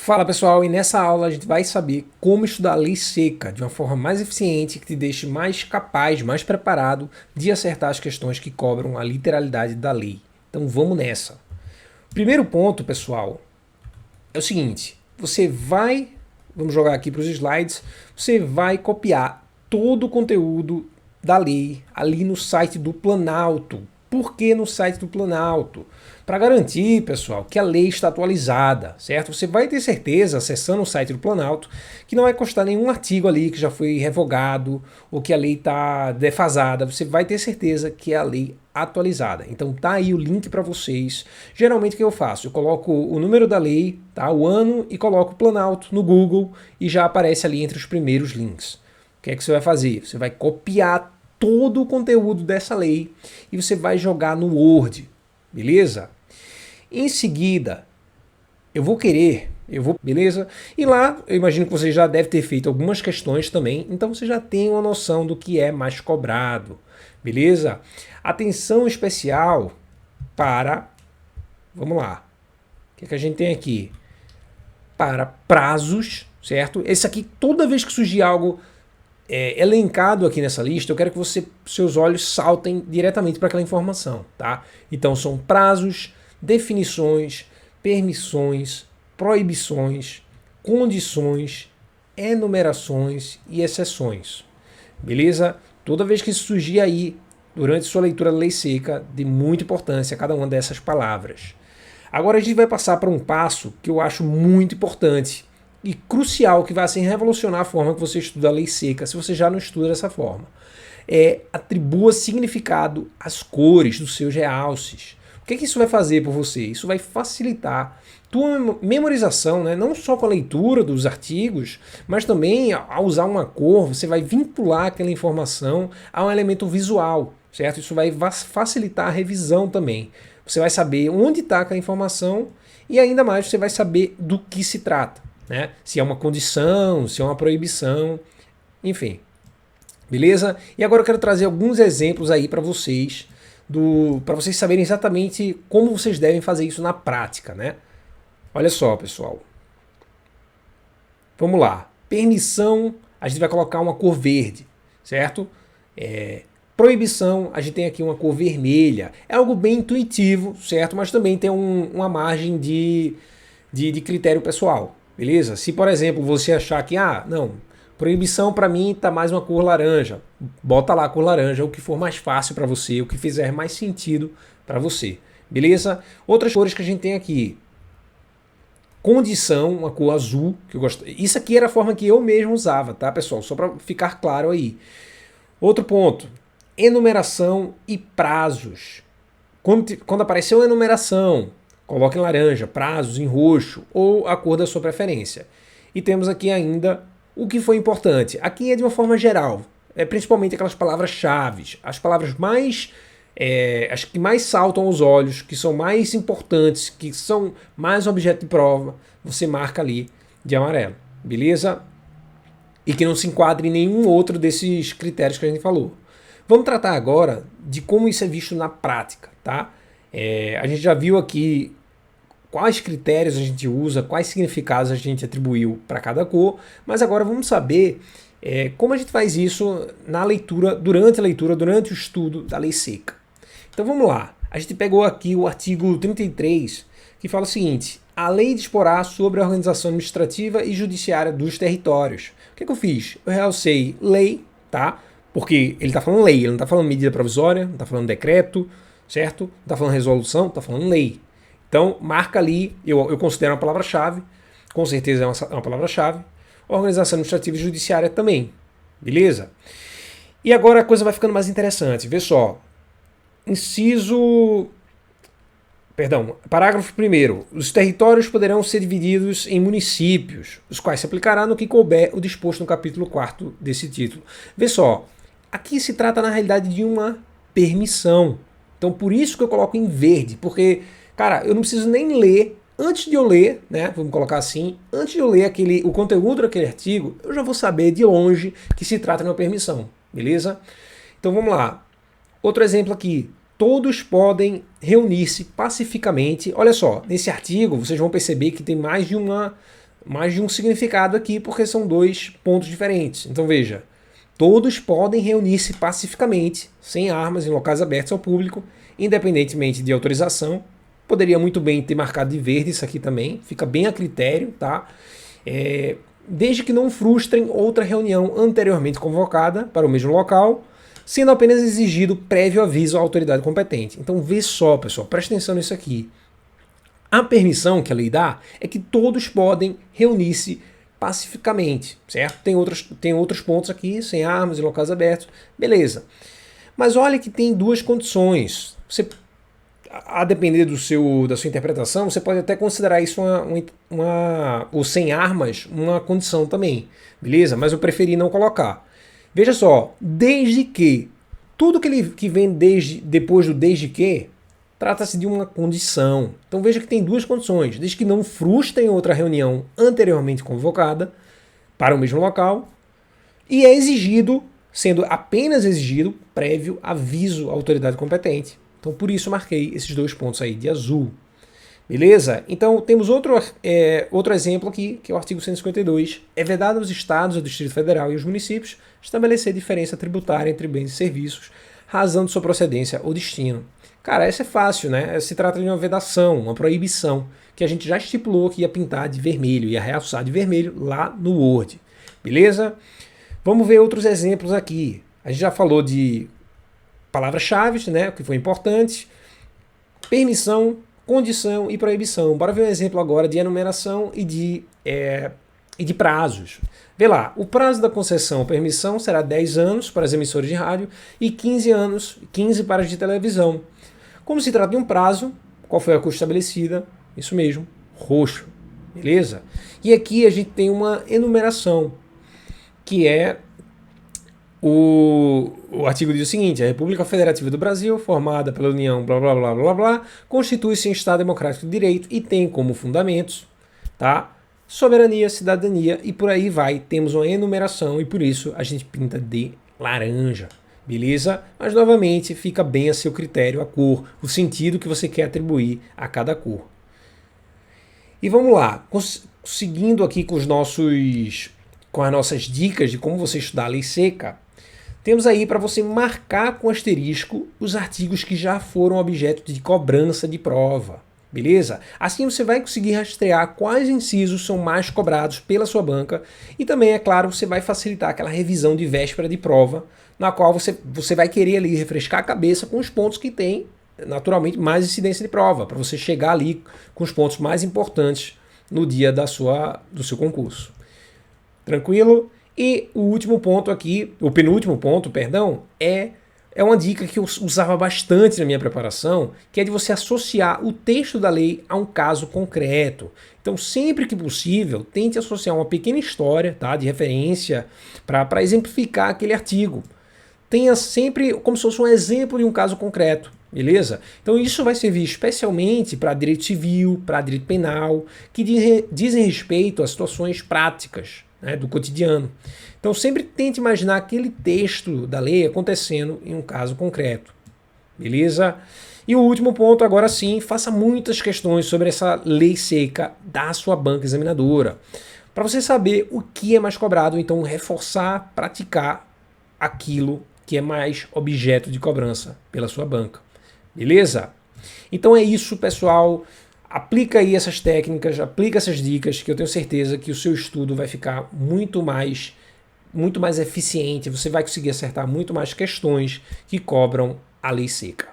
Fala pessoal, e nessa aula a gente vai saber como estudar a lei seca de uma forma mais eficiente que te deixe mais capaz, mais preparado de acertar as questões que cobram a literalidade da lei. Então vamos nessa. Primeiro ponto, pessoal, é o seguinte: vamos jogar aqui para os slides, você vai copiar todo o conteúdo da lei ali no site do Planalto. Por que no site do Planalto? Para garantir, pessoal, que a lei está atualizada, certo? Você vai ter certeza, acessando o site do Planalto, que não vai constar nenhum artigo ali que já foi revogado ou que a lei está defasada. Você vai ter certeza que é a lei atualizada. Então tá aí o link para vocês. Geralmente o que eu faço? Eu coloco o número da lei, tá? O ano, e coloco Planalto no Google e já aparece ali entre os primeiros links. O que é que você vai fazer? Você vai copiar todo o conteúdo dessa lei e você vai jogar no Word, beleza? Em seguida, beleza? E lá, eu imagino que você já deve ter feito algumas questões também, então você já tem uma noção do que é mais cobrado, beleza? Atenção especial para, vamos lá, o que é que a gente tem aqui? Para prazos, certo? Esse aqui, toda vez que surgir algo elencado aqui nessa lista, eu quero que seus olhos saltem diretamente para aquela informação, tá? Então são prazos, definições, permissões, proibições, condições, enumerações e exceções, beleza? Toda vez que isso surgir aí, durante sua leitura da lei seca, de muita importância cada uma dessas palavras. Agora a gente vai passar para um passo que eu acho muito importante e crucial, que vai assim revolucionar a forma que você estuda a lei seca, se você já não estuda dessa forma. Atribua significado às cores dos seus realces. O que isso vai fazer por você? Isso vai facilitar tua memorização, né? Não só com a leitura dos artigos, mas também ao usar uma cor, você vai vincular aquela informação a um elemento visual, certo? Isso vai facilitar a revisão também. Você vai saber onde está aquela informação e ainda mais você vai saber do que se trata. Né? Se é uma condição, se é uma proibição, enfim. Beleza? E agora eu quero trazer alguns exemplos aí para vocês, para vocês saberem exatamente como vocês devem fazer isso na prática, né? Olha só, pessoal. Vamos lá. Permissão, a gente vai colocar uma cor verde, certo? Proibição, a gente tem aqui uma cor vermelha. É algo bem intuitivo, certo? Mas também tem uma margem de critério pessoal. Beleza? Se, por exemplo, você achar que, não, proibição para mim tá mais uma cor laranja, bota lá a cor laranja, o que for mais fácil para você, o que fizer mais sentido para você. Beleza? Outras cores que a gente tem aqui. Condição, uma cor azul, que eu gosto. Isso aqui era a forma que eu mesmo usava, tá, pessoal? Só para ficar claro aí. Outro ponto. Enumeração e prazos. Quando apareceu a enumeração, coloque em laranja, prazos em roxo ou a cor da sua preferência. E temos aqui ainda o que foi importante. Aqui é de uma forma geral, principalmente aquelas palavras-chave, as palavras as que mais saltam aos olhos, que são mais importantes, que são mais objeto de prova, você marca ali de amarelo, beleza? E que não se enquadre em nenhum outro desses critérios que a gente falou. Vamos tratar agora de como isso é visto na prática, tá? A gente já viu aqui quais critérios a gente usa, quais significados a gente atribuiu para cada cor, mas agora vamos saber como a gente faz isso na leitura, durante o estudo da lei seca. Então vamos lá, a gente pegou aqui o artigo 33, que fala o seguinte: a lei disporá sobre a organização administrativa e judiciária dos territórios. O que eu fiz? Eu realcei lei, tá? Porque ele está falando lei, ele não está falando medida provisória, não está falando decreto, certo? Não está falando resolução, está falando lei. Então, marca ali, eu considero uma palavra-chave, com certeza é uma palavra-chave, organização administrativa e judiciária também, beleza? E agora a coisa vai ficando mais interessante, vê só. Parágrafo 1º. Os territórios poderão ser divididos em municípios, os quais se aplicará no que couber o disposto no capítulo 4º desse título. Vê só, aqui se trata na realidade de uma permissão. Então por isso que eu coloco em verde, porque, cara, eu não preciso nem ler, antes de eu ler, né, vamos colocar assim, antes de eu ler o conteúdo daquele artigo, eu já vou saber de longe que se trata de uma permissão, beleza? Então vamos lá. Outro exemplo aqui. Todos podem reunir-se pacificamente. Olha só, nesse artigo vocês vão perceber que tem mais de uma mais de um significado aqui, porque são dois pontos diferentes. Então veja, todos podem reunir-se pacificamente, sem armas, em locais abertos ao público, independentemente de autorização. Poderia muito bem ter marcado de verde isso aqui também, fica bem a critério, tá? Desde que não frustrem outra reunião anteriormente convocada para o mesmo local, sendo apenas exigido prévio aviso à autoridade competente. Então vê só, pessoal, presta atenção nisso aqui. A permissão que a lei dá é que todos podem reunir-se pacificamente, certo? Tem outros pontos aqui, sem armas, em locais abertos, beleza. Mas olha que tem duas condições. Você, a depender da sua interpretação, você pode até considerar isso o sem armas uma condição também, beleza? Mas eu preferi não colocar. Veja só, desde que, tudo que vem depois do desde que, trata-se de uma condição. Então veja que tem duas condições, desde que não frustrem outra reunião anteriormente convocada para o mesmo local, e é exigido, sendo apenas exigido, prévio aviso à autoridade competente. Então por isso eu marquei esses dois pontos aí de azul. Beleza? Então temos outro exemplo aqui, que é o artigo 152. É vedado aos estados, ao Distrito Federal e aos municípios estabelecer diferença tributária entre bens e serviços, razão de sua procedência ou destino. Cara, essa é fácil, né? Se trata de uma vedação, uma proibição, que a gente já estipulou que ia pintar de vermelho, ia realçar de vermelho lá no Word. Beleza? Vamos ver outros exemplos aqui. A gente já falou de palavras-chave, né? O que foi importante. Permissão, condição e proibição. Bora ver um exemplo agora de enumeração e de prazos. Vê lá, o prazo da concessão ou permissão será 10 anos para as emissoras de rádio e 15 para as de televisão. Como se trata de um prazo, qual foi a cor estabelecida? Isso mesmo, roxo. Beleza? E aqui a gente tem uma enumeração, que é o artigo diz o seguinte: a República Federativa do Brasil, formada pela União, blá blá blá blá blá, constitui-se em Estado Democrático de Direito e tem como fundamentos, tá? Soberania, cidadania e por aí vai. Temos uma enumeração e por isso a gente pinta de laranja. Beleza? Mas novamente fica bem a seu critério a cor, o sentido que você quer atribuir a cada cor. E vamos lá, seguindo aqui com as nossas dicas de como você estudar a lei seca, temos aí para você marcar com asterisco os artigos que já foram objeto de cobrança de prova. Beleza? Assim você vai conseguir rastrear quais incisos são mais cobrados pela sua banca e também, é claro, você vai facilitar aquela revisão de véspera de prova, na qual você vai querer ali refrescar a cabeça com os pontos que tem, naturalmente, mais incidência de prova, para você chegar ali com os pontos mais importantes no dia do seu concurso. Tranquilo? E o último ponto aqui, o penúltimo ponto, perdão, é uma dica que eu usava bastante na minha preparação, que é de você associar o texto da lei a um caso concreto. Então, sempre que possível, tente associar uma pequena história, tá, de referência para exemplificar aquele artigo. Tenha sempre como se fosse um exemplo de um caso concreto, beleza? Então isso vai servir especialmente para direito civil, para direito penal, que dizem respeito a situações práticas, né, do cotidiano. Então sempre tente imaginar aquele texto da lei acontecendo em um caso concreto, beleza? E o último ponto, agora sim, faça muitas questões sobre essa lei seca da sua banca examinadora, para você saber o que é mais cobrado, então reforçar, praticar aquilo que é mais objeto de cobrança pela sua banca. Beleza? Então é isso, pessoal. Aplica aí essas técnicas, aplica essas dicas, que eu tenho certeza que o seu estudo vai ficar muito mais eficiente, você vai conseguir acertar muito mais questões que cobram a lei seca.